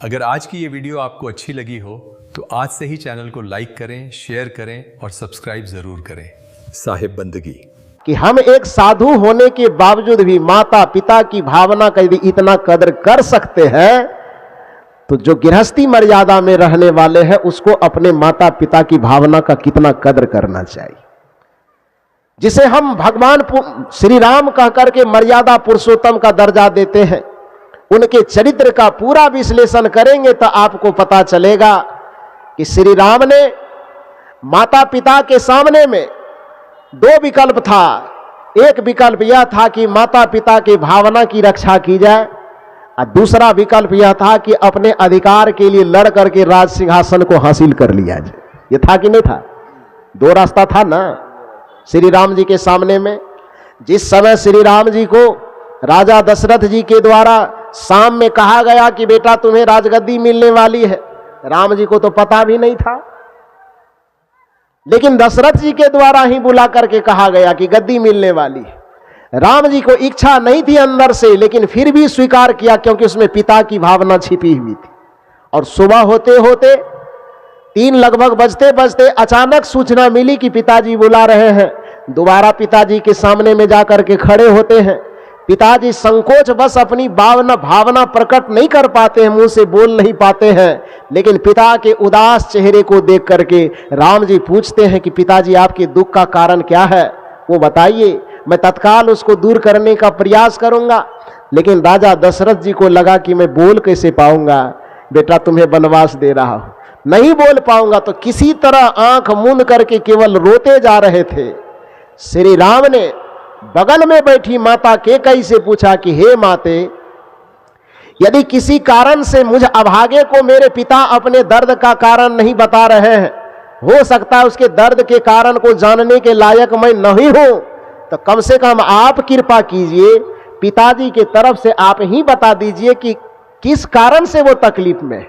अगर आज की ये वीडियो आपको अच्छी लगी हो तो आज से ही चैनल को लाइक करें, शेयर करें और सब्सक्राइब जरूर करें। साहिब बंदगी कि हम एक साधु होने के बावजूद भी माता पिता की भावना का यदि इतना कदर कर सकते हैं तो जो गृहस्थी मर्यादा में रहने वाले हैं उसको अपने माता पिता की भावना का कितना कदर करना चाहिए। जिसे हम भगवान श्री राम कह करके मर्यादा पुरुषोत्तम का दर्जा देते हैं, उनके चरित्र का पूरा विश्लेषण करेंगे तो आपको पता चलेगा कि श्री राम ने माता पिता के सामने में दो विकल्प था। एक विकल्प यह था कि माता पिता की भावना की रक्षा की जाए और दूसरा विकल्प यह था कि अपने अधिकार के लिए लड़ करके राज सिंहासन को हासिल कर लिया जाए। यह था कि नहीं था? दो रास्ता था ना श्री राम जी के सामने में। जिस समय श्री राम जी को राजा दशरथ जी के द्वारा शाम में कहा गया कि बेटा तुम्हें राजगद्दी मिलने वाली है, राम जी को तो पता भी नहीं था, लेकिन दशरथ जी के द्वारा ही बुला करके कहा गया कि गद्दी मिलने वाली है। राम जी को इच्छा नहीं थी अंदर से, लेकिन फिर भी स्वीकार किया क्योंकि उसमें पिता की भावना छिपी हुई थी। और सुबह होते होते 3 लगभग बजते बजते अचानक सूचना मिली कि पिताजी बुला रहे हैं। दोबारा पिताजी के सामने में जाकर के खड़े होते हैं। पिताजी संकोच बस अपनी भावना प्रकट नहीं कर पाते हैं, मुंह से बोल नहीं पाते हैं, लेकिन पिता के उदास चेहरे को देख करके राम जी पूछते हैं कि पिताजी आपके दुख का कारण क्या है, वो बताइए, मैं तत्काल उसको दूर करने का प्रयास करूंगा। लेकिन राजा दशरथ जी को लगा कि मैं बोल कैसे पाऊंगा, बेटा तुम्हें वनवास दे रहा हूं, नहीं बोल पाऊंगा। तो किसी तरह आंख मूंद करके केवल रोते जा रहे थे। श्री राम ने बगल में बैठी माता कैकेयी से पूछा कि हे माते, यदि किसी कारण से मुझ अभागे को मेरे पिता अपने दर्द का कारण नहीं बता रहे हैं, हो सकता है उसके दर्द के कारण को जानने के लायक मैं नहीं हूं, तो कम से कम आप कृपा कीजिए, पिताजी के तरफ से आप ही बता दीजिए कि किस कारण से वो तकलीफ में,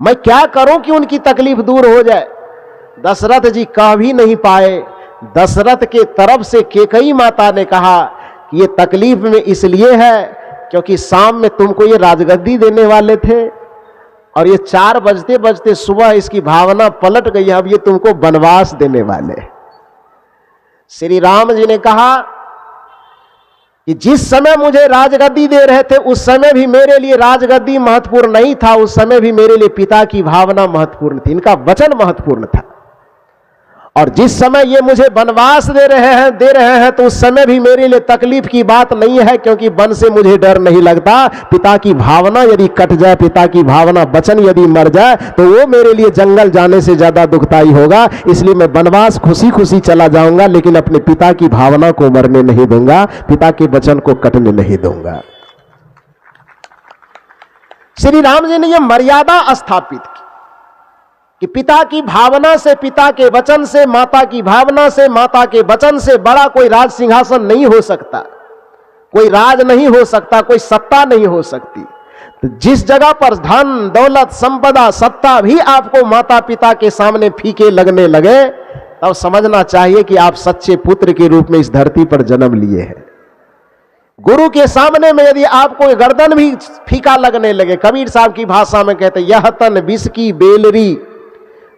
मैं क्या करूं कि उनकी तकलीफ दूर हो जाए। दशरथ जी कह भी नहीं पाए। दशरथ के तरफ से कैकेयी माता ने कहा कि ये तकलीफ में इसलिए है क्योंकि शाम में तुमको ये राजगद्दी देने वाले थे और ये 4 बजते बजते सुबह इसकी भावना पलट गई, अब ये तुमको वनवास देने वाले। श्री राम जी ने कहा कि जिस समय मुझे राजगद्दी दे रहे थे उस समय भी मेरे लिए राजगद्दी महत्वपूर्ण नहीं था, उस समय भी मेरे लिए पिता की भावना महत्वपूर्ण थी, इनका वचन महत्वपूर्ण था। और जिस समय ये मुझे वनवास दे रहे हैं तो उस समय भी मेरे लिए तकलीफ की बात नहीं है, क्योंकि वन से मुझे डर नहीं लगता। पिता की भावना यदि कट जाए, पिता की भावना वचन यदि मर जाए तो वो मेरे लिए जंगल जाने से ज्यादा दुखदाई होगा। इसलिए मैं वनवास खुशी खुशी चला जाऊंगा, लेकिन अपने पिता की भावना को मरने नहीं दूंगा, पिता के वचन को कटने नहीं दूंगा। श्री राम जी ने यह मर्यादा स्थापित की कि पिता की भावना से, पिता के वचन से, माता की भावना से, माता के वचन से बड़ा कोई राज सिंहासन नहीं हो सकता, कोई राज नहीं हो सकता, कोई सत्ता नहीं हो सकती। तो जिस जगह पर धन दौलत संपदा सत्ता भी आपको माता पिता के सामने फीके लगने लगे, तब समझना चाहिए कि आप सच्चे पुत्र के रूप में इस धरती पर जन्म लिए हैं। गुरु के सामने में यदि आपको गर्दन भी फीका लगने लगे, कबीर साहब की भाषा में कहते यह तन विष की बेलरी,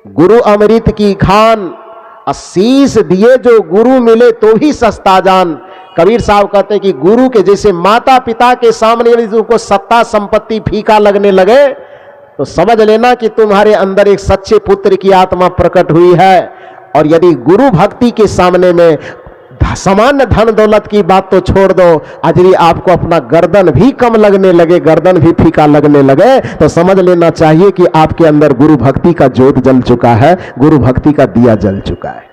गुरु अमृत की खान, आशीष दिए जो गुरु मिले तो ही सस्ता जान। कबीर साहब कहते हैं कि गुरु के जैसे माता पिता के सामने यदि तुमको सत्ता संपत्ति फीका लगने लगे तो समझ लेना कि तुम्हारे अंदर एक सच्चे पुत्र की आत्मा प्रकट हुई है। और यदि गुरु भक्ति के सामने में सामान्य धन दौलत की बात तो छोड़ दो, आज यदि आपको अपना गर्दन भी कम लगने लगे, गर्दन भी फीका लगने लगे, तो समझ लेना चाहिए कि आपके अंदर गुरु भक्ति का ज्योत जल चुका है, गुरु भक्ति का दिया जल चुका है।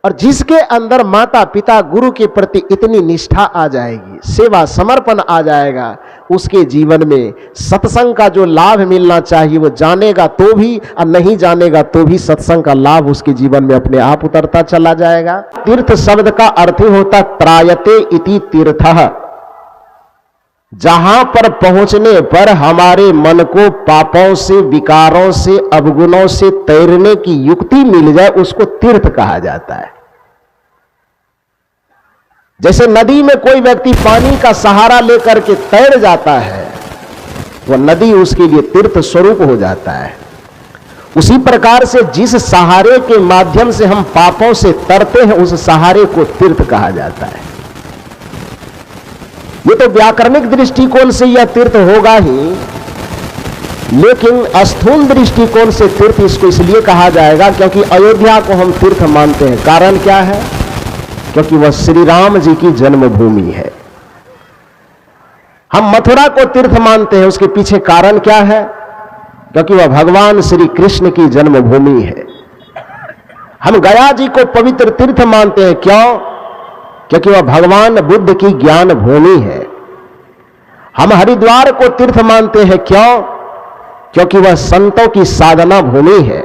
और जिसके अंदर माता पिता गुरु के प्रति इतनी निष्ठा आ जाएगी, सेवा समर्पण आ जाएगा, उसके जीवन में सत्संग का जो लाभ मिलना चाहिए वो जानेगा तो भी और नहीं जानेगा तो भी सत्संग का लाभ उसके जीवन में अपने आप उतरता चला जाएगा। तीर्थ शब्द का अर्थ होता त्रायते इति तीर्थः, जहां पर पहुंचने पर हमारे मन को पापों से, विकारों से, अवगुणों से तैरने की युक्ति मिल जाए उसको तीर्थ कहा जाता है। जैसे नदी में कोई व्यक्ति पानी का सहारा लेकर के तैर जाता है वह नदी उसके लिए तीर्थ स्वरूप हो जाता है। उसी प्रकार से जिस सहारे के माध्यम से हम पापों से तरते हैं उस सहारे को तीर्थ कहा जाता है। ये तो व्याकरणिक दृष्टिकोण से यह तीर्थ होगा ही, लेकिन स्थूल दृष्टिकोण से तीर्थ इसको इसलिए कहा जाएगा क्योंकि अयोध्या को हम तीर्थ मानते हैं। कारण क्या है? क्योंकि वह श्री राम जी की जन्मभूमि है। हम मथुरा को तीर्थ मानते हैं, उसके पीछे कारण क्या है? क्योंकि वह भगवान श्री कृष्ण की जन्मभूमि है। हम गया जी को पवित्र तीर्थ मानते हैं, क्यों? क्योंकि वह भगवान बुद्ध की ज्ञान भूमि है। हम हरिद्वार को तीर्थ मानते हैं, क्यों? क्योंकि वह संतों की साधना भूमि है।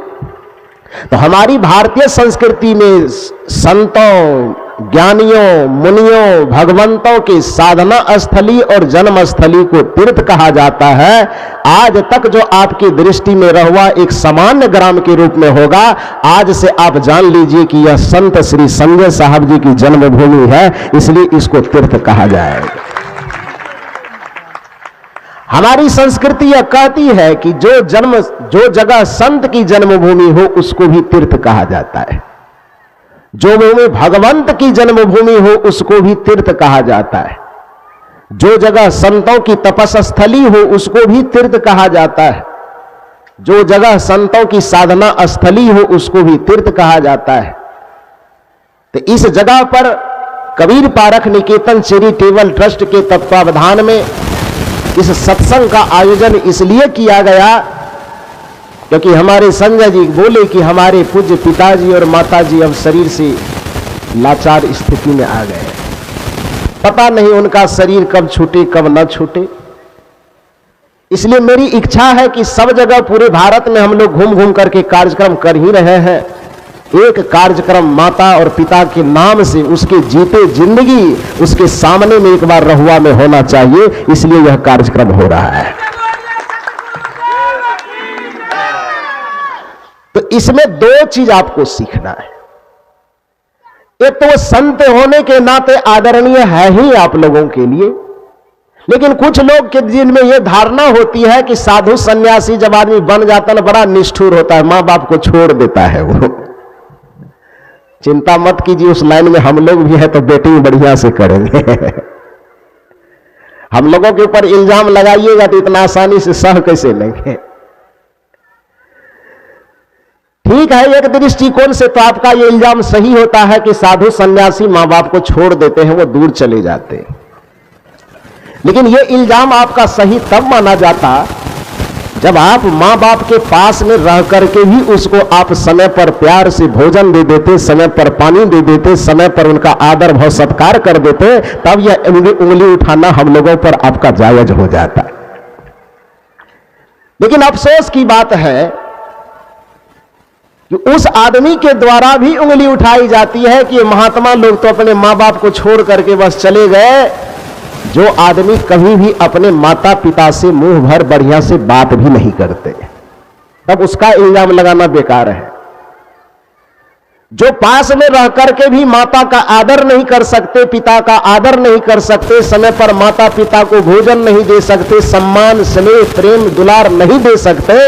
तो हमारी भारतीय संस्कृति में संतों, ज्ञानियों, मुनियों, भगवंतों की साधना स्थली और जन्म स्थली को तीर्थ कहा जाता है। आज तक जो आपकी दृष्टि में रहुआ एक सामान्य ग्राम के रूप में होगा, आज से आप जान लीजिए कि यह संत श्री संजय साहब जी की जन्मभूमि है, इसलिए इसको तीर्थ कहा जाएगा। हमारी संस्कृति यह कहती है कि जो जगह संत की जन्मभूमि हो उसको भी तीर्थ कहा जाता है। जो भूमि भगवंत की जन्मभूमि हो उसको भी तीर्थ कहा जाता है। जो जगह संतों की तपस्स्थली हो उसको भी तीर्थ कहा जाता है। जो जगह संतों की साधना स्थली हो उसको भी तीर्थ कहा जाता है। तो इस जगह पर कबीर पारख निकेतन चैरिटेबल ट्रस्ट के तत्वावधान में इस सत्संग का आयोजन इसलिए किया गया क्योंकि हमारे संजय जी बोले कि हमारे पूज्य पिताजी और माताजी अब शरीर से लाचार स्थिति में आ गए, पता नहीं उनका शरीर कब छूटे कब न छूटे। इसलिए मेरी इच्छा है कि सब जगह पूरे भारत में हम लोग घूम घूम करके कार्यक्रम कर ही रहे हैं। एक कार्यक्रम माता और पिता के नाम से उसके जीते जिंदगी उसके सामने में एक बार रहुआ में होना चाहिए, इसलिए यह कार्यक्रम हो रहा है। तो इसमें दो चीज आपको सीखना है। एक तो वो संत होने के नाते आदरणीय है ही आप लोगों के लिए, लेकिन कुछ लोग के जिनमें यह धारणा होती है कि साधु सन्यासी जब आदमी बन जाता है बड़ा निष्ठुर होता है, मां बाप को छोड़ देता है वो। चिंता मत कीजिए, उस लाइन में हम लोग भी है तो बेटिंग बढ़िया से करेंगे। हम लोगों के ऊपर इल्जाम लगाइएगा तो इतना आसानी से सह कैसे लेंगे। ठीक है, एक दृष्टिकोण से तो आपका ये इल्जाम सही होता है कि साधु सन्यासी मां बाप को छोड़ देते हैं, वो दूर चले जाते हैं। लेकिन ये इल्जाम आपका सही तब माना जाता जब आप मां बाप के पास में रह करके भी उसको आप समय पर प्यार से भोजन दे देते, समय पर पानी दे देते, समय पर उनका आदर भाव सत्कार कर देते, तब यह उंगली उठाना हम लोगों पर आपका जायज हो जाता। लेकिन अफसोस की बात है कि उस आदमी के द्वारा भी उंगली उठाई जाती है कि महात्मा लोग तो अपने मां बाप को छोड़ करके बस चले गए, जो आदमी कभी भी अपने माता पिता से मुंह भर बढ़िया से बात भी नहीं करते, तब उसका इल्जाम लगाना बेकार है। जो पास में रह करके भी माता का आदर नहीं कर सकते, पिता का आदर नहीं कर सकते, समय पर माता पिता को भोजन नहीं दे सकते, सम्मान स्नेह प्रेम दुलार नहीं दे सकते,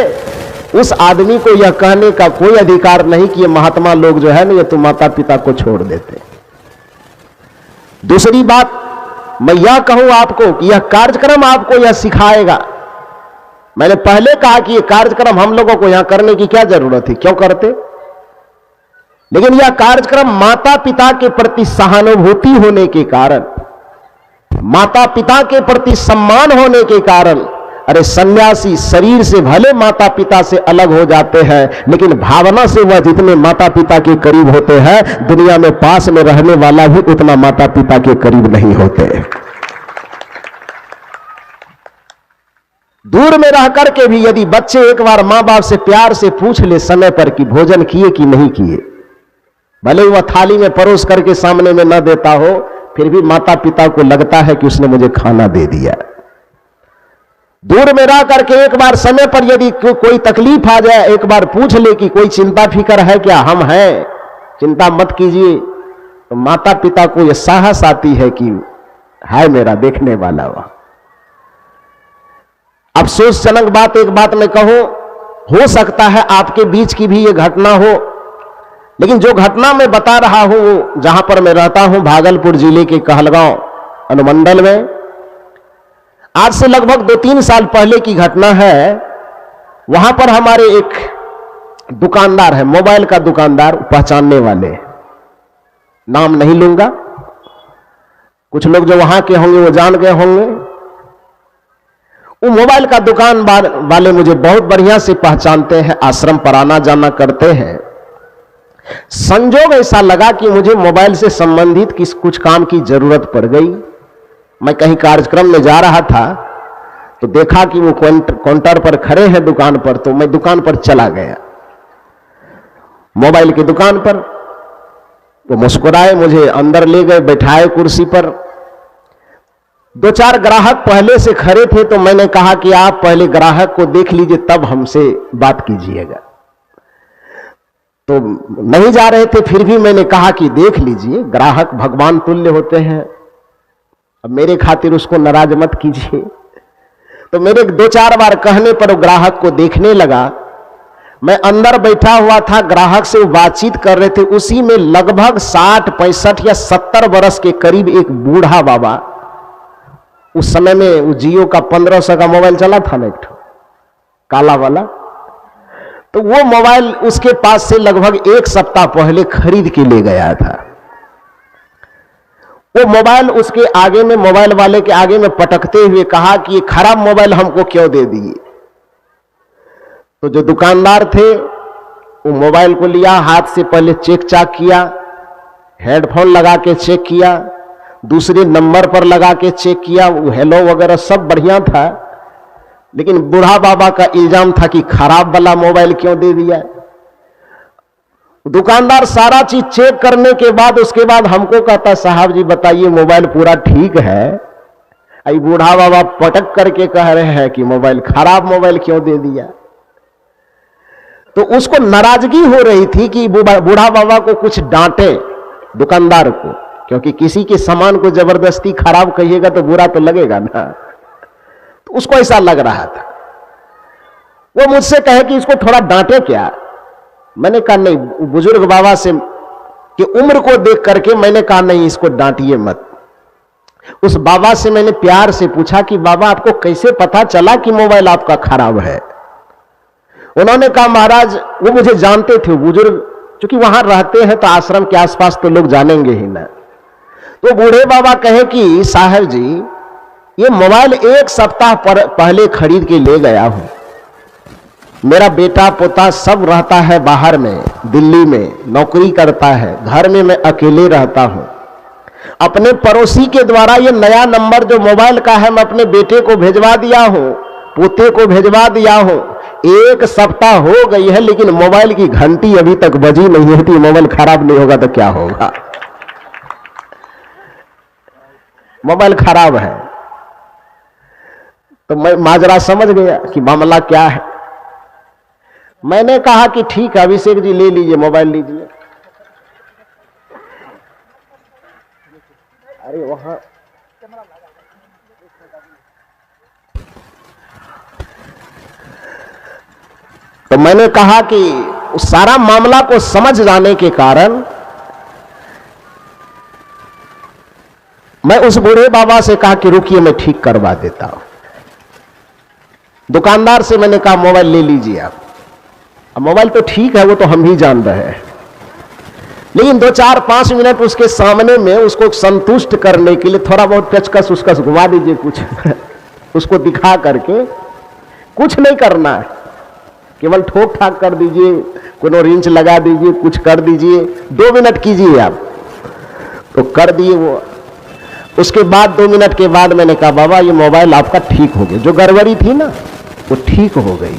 उस आदमी को यह कहने का कोई अधिकार नहीं कि ये महात्मा लोग जो है ना ये तो माता पिता को छोड़ देते। दूसरी बात मैं यह कहूं आपको कि यह कार्यक्रम आपको यह सिखाएगा। मैंने पहले कहा कि यह कार्यक्रम हम लोगों को यहां करने की क्या जरूरत थी, क्यों करते, लेकिन यह कार्यक्रम माता पिता के प्रति सहानुभूति होने के कारण, माता पिता के प्रति सम्मान होने के कारण, अरे सन्यासी शरीर से भले माता पिता से अलग हो जाते हैं लेकिन भावना से वह जितने माता पिता के करीब होते हैं, दुनिया में पास में रहने वाला भी उतना माता पिता के करीब नहीं होते। दूर में रह करके भी यदि बच्चे एक बार मां बाप से प्यार से पूछ ले समय पर कि भोजन किए कि नहीं किए, भले वह थाली में परोस करके सामने में न देता हो, फिर भी माता पिता को लगता है कि उसने मुझे खाना दे दिया। दूर में रह करके एक बार समय पर यदि कोई तकलीफ आ जाए, एक बार पूछ ले कि कोई चिंता फिक्र है क्या, हम हैं, चिंता मत कीजिए, तो माता पिता को यह साहस आती है कि है मेरा देखने वाला वह। अफसोसजनक बात एक बात मैं कहूं, हो सकता है आपके बीच की भी ये घटना हो, लेकिन जो घटना मैं बता रहा हूं वो जहां पर मैं रहता हूं भागलपुर जिले के कहलगांव अनुमंडल में, आज से लगभग 2-3 साल पहले की घटना है। वहां पर हमारे एक दुकानदार है, मोबाइल का दुकानदार, पहचानने वाले, नाम नहीं लूंगा, कुछ लोग जो वहां के होंगे वो जान गए होंगे। वो मोबाइल का दुकान वाले मुझे बहुत बढ़िया से पहचानते हैं, आश्रम पर आना जाना करते हैं। संजोग ऐसा लगा कि मुझे मोबाइल से संबंधित कुछ काम की जरूरत पड़ गई। मैं कहीं कार्यक्रम में जा रहा था तो देखा कि वो काउंटर पर खड़े हैं दुकान पर, तो मैं दुकान पर चला गया, मोबाइल की दुकान पर। वो मुस्कुराए, मुझे अंदर ले गए, बैठाए कुर्सी पर। 2-4 ग्राहक पहले से खड़े थे, तो मैंने कहा कि आप पहले ग्राहक को देख लीजिए तब हमसे बात कीजिएगा। तो नहीं जा रहे थे, फिर भी मैंने कहा कि देख लीजिए, ग्राहक भगवान तुल्य होते हैं, अब मेरे खातिर उसको नाराज मत कीजिए। तो मेरे 2-4 बार कहने पर वो ग्राहक को देखने लगा। मैं अंदर बैठा हुआ था, ग्राहक से वो बातचीत कर रहे थे। उसी में लगभग 60, 65 या 70 बरस के करीब एक बूढ़ा बाबा, उस समय में वो जियो का 1500 का मोबाइल चला था ना, एक काला वाला, तो वो मोबाइल उसके पास से लगभग 1 सप्ताह पहले खरीद के ले गया था। वो मोबाइल उसके आगे में, मोबाइल वाले के आगे में पटकते हुए कहा कि ये खराब मोबाइल हमको क्यों दे दिए। तो जो दुकानदार थे वो मोबाइल को लिया, हाथ से पहले चेक चाक किया, हेडफोन लगा के चेक किया, दूसरे नंबर पर लगा के चेक किया, वो हेलो वगैरह सब बढ़िया था, लेकिन बूढ़ा बाबा का इल्जाम था कि खराब वाला मोबाइल क्यों दे दिया। दुकानदार सारा चीज चेक करने के बाद उसके बाद हमको कहता, साहब जी बताइए मोबाइल पूरा ठीक है। आई बूढ़ा बाबा पटक करके कह रहे हैं कि मोबाइल खराब मोबाइल क्यों दे दिया। तो उसको नाराजगी हो रही थी कि बूढ़ा बाबा को कुछ डांटे दुकानदार को, क्योंकि किसी के सामान को जबरदस्ती खराब कहिएगा तो बुरा तो लगेगा ना। तो उसको ऐसा लग रहा था। वो मुझसे कहे कि इसको थोड़ा डांटे क्या। मैंने कहा नहीं, बुजुर्ग बाबा से कि उम्र को देख करके मैंने कहा नहीं, इसको डांटिए मत। उस बाबा से मैंने प्यार से पूछा कि बाबा आपको कैसे पता चला कि मोबाइल आपका खराब है। उन्होंने कहा महाराज, वो मुझे जानते थे, बुजुर्ग, क्योंकि वहां रहते हैं तो आश्रम के आसपास तो लोग जानेंगे ही ना। तो बूढ़े बाबा कहे कि साहब जी ये मोबाइल 1 सप्ताह पहले खरीद के ले गया हूं, मेरा बेटा पोता सब रहता है बाहर में, दिल्ली में नौकरी करता है, घर में मैं अकेले रहता हूं। अपने पड़ोसी के द्वारा ये नया नंबर जो मोबाइल का है मैं अपने बेटे को भेजवा दिया हूं, पोते को भेजवा दिया हूं। 1 सप्ताह हो गई है लेकिन मोबाइल की घंटी अभी तक बजी नहीं है। मोबाइल खराब नहीं होगा तो क्या होगा, मोबाइल खराब है। तो मैं माजरा समझ गया कि मामला क्या है। मैंने कहा कि ठीक है अभिषेक जी ले लीजिए, मोबाइल लीजिए। अरे वहां तो मैंने कहा कि उस सारा मामला को समझ जाने के कारण मैं उस बूढ़े बाबा से कहा कि रुकिए मैं ठीक करवा देता हूं। दुकानदार से मैंने कहा मोबाइल ले लीजिए आप। अब मोबाइल तो ठीक है, वो तो हम ही जान रहे हैं, लेकिन 2-4-5 मिनट उसके सामने में उसको संतुष्ट करने के लिए थोड़ा बहुत पेचकस उसकस घुमा दीजिए कुछ उसको दिखा करके। कुछ नहीं करना है, केवल ठोक ठाक कर दीजिए, कोनो रिंच लगा दीजिए, कुछ कर दीजिए, 2 मिनट कीजिए आप। तो कर दिए वो। उसके बाद 2 मिनट के बाद मैंने कहा बाबा ये मोबाइल आपका ठीक हो गया, जो गड़बड़ी थी ना वो ठीक हो गई,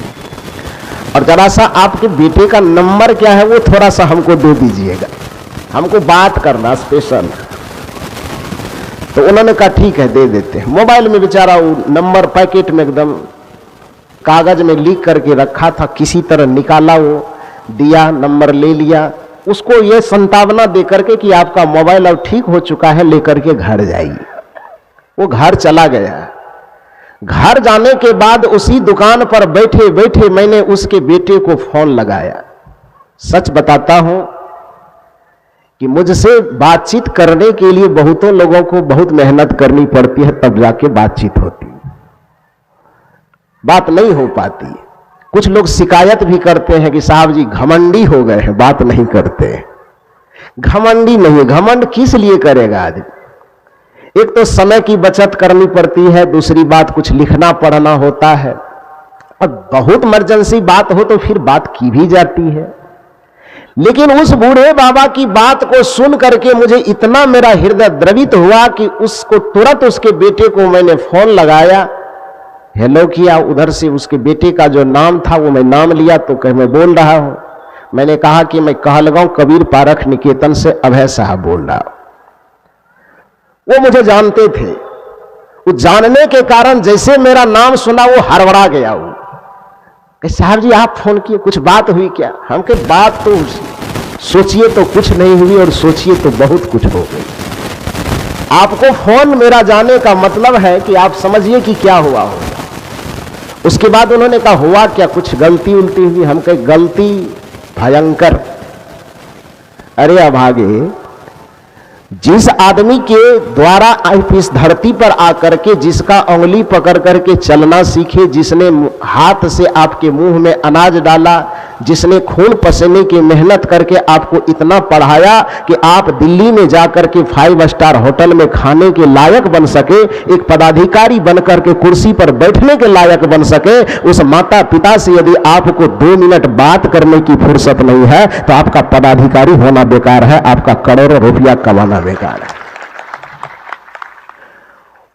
और जरा सा आपके बेटे का नंबर क्या है वो थोड़ा सा हमको दे दीजिएगा, हमको बात करना स्पेशल। तो उन्होंने कहा ठीक है दे देते हैं। मोबाइल में बेचारा वो नंबर पैकेट में एकदम कागज में लिख करके रखा था, किसी तरह निकाला, वो दिया, नंबर ले लिया। उसको ये संतावना दे करके कि आपका मोबाइल अब ठीक हो चुका है, लेकर के घर जाइए। वो घर चला गया। घर जाने के बाद उसी दुकान पर बैठे बैठे मैंने उसके बेटे को फोन लगाया। सच बताता हूं कि मुझसे बातचीत करने के लिए बहुतों लोगों को बहुत मेहनत करनी पड़ती है, तब जाके बातचीत होती, बात नहीं हो पाती। कुछ लोग शिकायत भी करते हैं कि साहब जी घमंडी हो गए हैं, बात नहीं करते। घमंडी नहीं, घमंड किस लिए करेगा आदमी? एक तो समय की बचत करनी पड़ती है, दूसरी बात कुछ लिखना पढ़ना होता है, और बहुत इमरजेंसी बात हो तो फिर बात की भी जाती है। लेकिन उस बूढ़े बाबा की बात को सुन करके मुझे इतना मेरा हृदय द्रवित हुआ कि उसको तुरंत उसके बेटे को मैंने फोन लगाया, हेलो किया। उधर से उसके बेटे का जो नाम था वो मैं नाम लिया, तो कह मैं बोल रहा हूं। मैंने कहा कि मैं कहलगांव कबीर पारख निकेतन से अभय साहब बोल रहा हूं। वो मुझे जानते थे, वो जानने के कारण जैसे मेरा नाम सुना वो हड़बड़ा गया। वो साहब जी आप फोन किए, कुछ बात हुई क्या? हम कहे बात तो सोचिए तो कुछ नहीं हुई और सोचिए तो बहुत कुछ हो गई। आपको फोन मेरा जाने का मतलब है कि आप समझिए कि क्या हुआ होगा। उसके बाद उन्होंने कहा हुआ क्या, कुछ गलती उल्टी हुई? हम कहे गलती भयंकर। अरे अभागे, जिस आदमी के द्वारा आप इस धरती पर आकर के जिसका उंगली पकड़ करके चलना सीखे, जिसने हाथ से आपके मुंह में अनाज डाला, जिसने खून पसीने की मेहनत करके आपको इतना पढ़ाया कि आप दिल्ली में जाकर के 5 स्टार होटल में खाने के लायक बन सके, एक पदाधिकारी बनकर के कुर्सी पर बैठने के लायक बन सके, उस माता पिता से यदि आपको 2 मिनट बात करने की फुर्सत नहीं है तो आपका पदाधिकारी होना बेकार है, आपका करोड़ों रुपया कमाना बेकार है।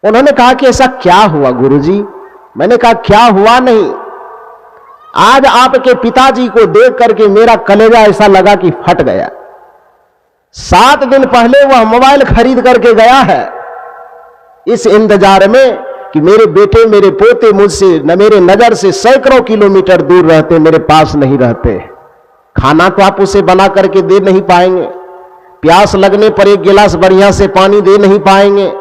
उन्होंने कहा कि ऐसा क्या हुआ गुरुजी? मैंने कहा क्या हुआ नहीं, आज आपके पिताजी को देख करके मेरा कलेजा ऐसा लगा कि फट गया। 7 दिन पहले वह मोबाइल खरीद करके गया है, इस इंतजार में कि मेरे बेटे मेरे पोते मुझसे न मेरे नजर से सैकड़ों किलोमीटर दूर रहते, मेरे पास नहीं रहते। खाना तो आप उसे बना करके दे नहीं पाएंगे, प्यास लगने पर एक गिलास बढ़िया से पानी दे नहीं पाएंगे,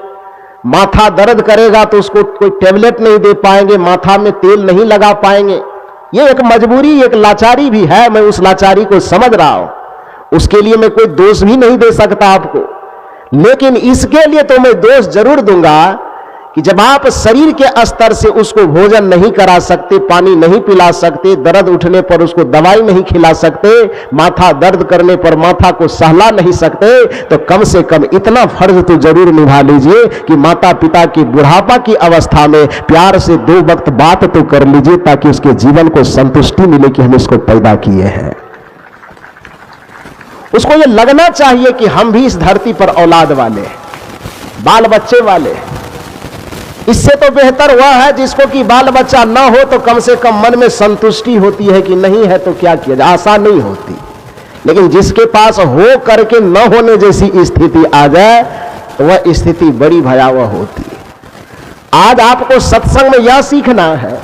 माथा दर्द करेगा तो उसको कोई टेबलेट नहीं दे पाएंगे, माथा में तेल नहीं लगा पाएंगे। ये एक मजबूरी, एक लाचारी भी है, मैं उस लाचारी को समझ रहा हूं, उसके लिए मैं कोई दोष भी नहीं दे सकता आपको। लेकिन इसके लिए तो मैं दोष जरूर दूंगा कि जब आप शरीर के स्तर से उसको भोजन नहीं करा सकते, पानी नहीं पिला सकते, दर्द उठने पर उसको दवाई नहीं खिला सकते, माथा दर्द करने पर माथा को सहला नहीं सकते, तो कम से कम इतना फर्ज तो जरूर निभा लीजिए कि माता पिता की बुढ़ापा की अवस्था में प्यार से 2 वक्त बात तो कर लीजिए, ताकि उसके जीवन को संतुष्टि मिले कि हम इसको पैदा किए हैं। उसको ये लगना चाहिए कि हम भी इस धरती पर औलाद वाले, बाल बच्चे वाले। इससे तो बेहतर वह है जिसको कि बाल बच्चा ना हो तो कम से कम मन में संतुष्टि होती है कि नहीं है तो क्या किया जाए, आशा नहीं होती। लेकिन जिसके पास हो करके न होने जैसी स्थिति आ जाए तो वह स्थिति बड़ी भयावह होती है। आज आपको सत्संग में यह सीखना है,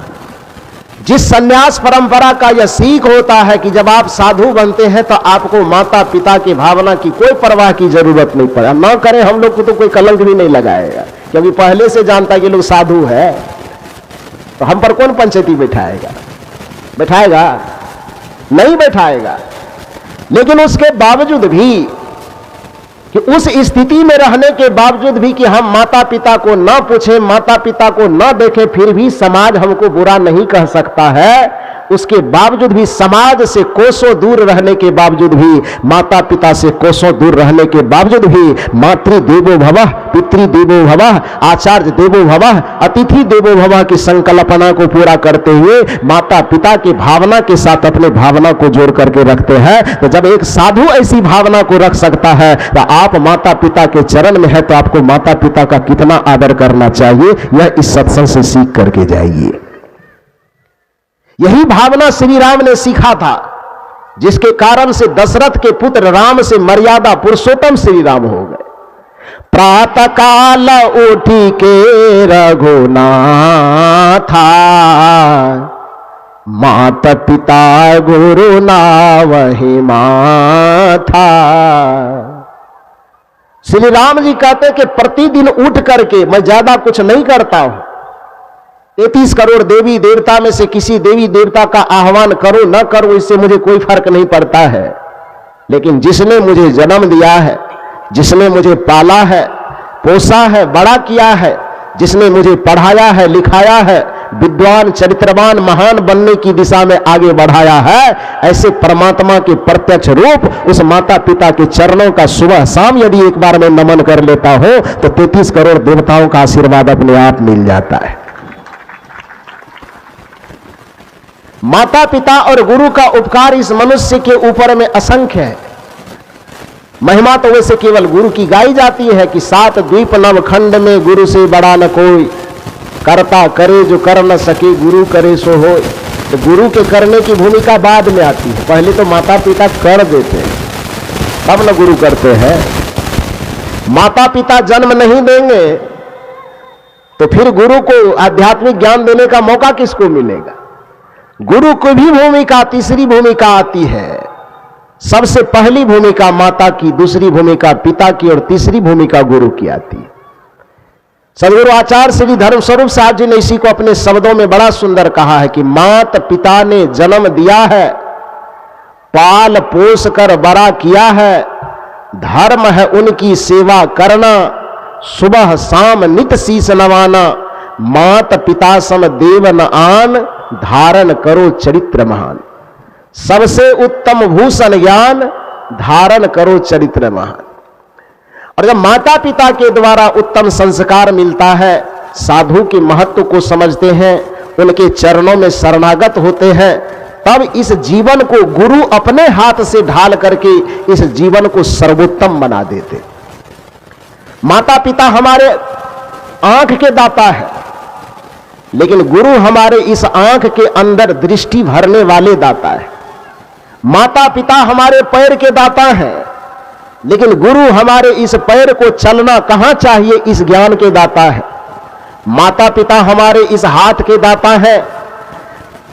जिस संन्यास परंपरा का यह सीख होता है कि जब आप साधु बनते हैं तो आपको माता पिता की भावना की कोई परवाह की जरूरत नहीं पड़े। ना करें, हम लोग को तो कोई कलंक भी नहीं लगाएगा, क्योंकि पहले से जानता है कि लोग साधु है, तो हम पर कौन पंचायती बैठाएगा? बैठाएगा नहीं बैठाएगा। लेकिन उसके बावजूद भी कि उस स्थिति में रहने के बावजूद भी कि हम माता पिता को ना पूछें, माता पिता को ना देखें, फिर भी समाज हमको बुरा नहीं कह सकता है। उसके बावजूद भी समाज से कोसों दूर रहने के बावजूद भी, माता पिता से कोसों दूर रहने के बावजूद भी, मातृ देवो भवः, पितृ देवो भवः, आचार्य देवो भवः, अतिथि देवो भवः की संकल्पना को पूरा करते हुए माता पिता की भावना के साथ अपने भावना को जोड़ करके रखते हैं। तो जब एक साधु ऐसी भावना को रख सकता है तो आप माता पिता के चरण में है तो आपको माता पिता का कितना आदर करना चाहिए, यह इस सत्संग से सीख करके जाइए। यही भावना श्री राम ने सीखा था, जिसके कारण से दशरथ के पुत्र राम से मर्यादा पुरुषोत्तम श्री राम हो गए। प्रातः काल उठी के रघुनाथा, माता पिता गुरु नावहि माथा। श्री राम जी कहते कि प्रतिदिन उठ करके, मैं ज्यादा कुछ नहीं करता हूं, 33 करोड़ देवी देवता में से किसी देवी देवता का आह्वान करो न करो, इससे मुझे कोई फर्क नहीं पड़ता है, लेकिन जिसने मुझे जन्म दिया है, जिसने मुझे पाला है, पोसा है, बड़ा किया है, जिसने मुझे पढ़ाया है, लिखाया है, विद्वान चरित्रवान महान बनने की दिशा में आगे बढ़ाया है, ऐसे परमात्मा के प्रत्यक्ष रूप उस माता पिता के चरणों का सुबह शाम यदि एक बार मैं नमन कर लेता हूं तो 33 करोड़ देवताओं का आशीर्वाद अपने आप मिल जाता है। माता पिता और गुरु का उपकार इस मनुष्य के ऊपर में असंख्य है। महिमा तो वैसे केवल गुरु की गाई जाती है कि 7 द्वीप नव खंड में गुरु से बड़ा न कोई, करता करे जो कर न सके, गुरु करे सो होय। तो गुरु के करने की भूमिका बाद में आती है, पहले तो माता पिता कर देते हैं तब न गुरु करते हैं। माता पिता जन्म नहीं देंगे तो फिर गुरु को आध्यात्मिक ज्ञान देने का मौका किसको मिलेगा? गुरु को भी भूमिका, तीसरी भूमिका आती है। सबसे पहली भूमिका माता की, दूसरी भूमिका पिता की और तीसरी भूमिका गुरु की आती है। सदगुरु आचार्य श्री धर्मस्वरूप साहब जी ने इसी को अपने शब्दों में बड़ा सुंदर कहा है कि मात पिता ने जन्म दिया है, पाल पोस कर बड़ा किया है, धर्म है उनकी सेवा करना, सुबह शाम नित शीस नवाना, मात पिता सम देव न आन, धारण करो चरित्र महान। सबसे उत्तम भूषण ज्ञान, धारण करो चरित्र महान। और जब माता पिता के द्वारा उत्तम संस्कार मिलता है, साधु के महत्व को समझते हैं, उनके चरणों में शरणागत होते हैं, तब इस जीवन को गुरु अपने हाथ से ढाल करके इस जीवन को सर्वोत्तम बना देते। माता पिता हमारे आंख के दाता है, लेकिन गुरु हमारे इस आंख के अंदर दृष्टि भरने वाले दाता है। माता पिता हमारे पैर के दाता हैं, लेकिन गुरु हमारे इस पैर को चलना कहां चाहिए इस ज्ञान के दाता है। माता पिता हमारे इस हाथ के दाता हैं,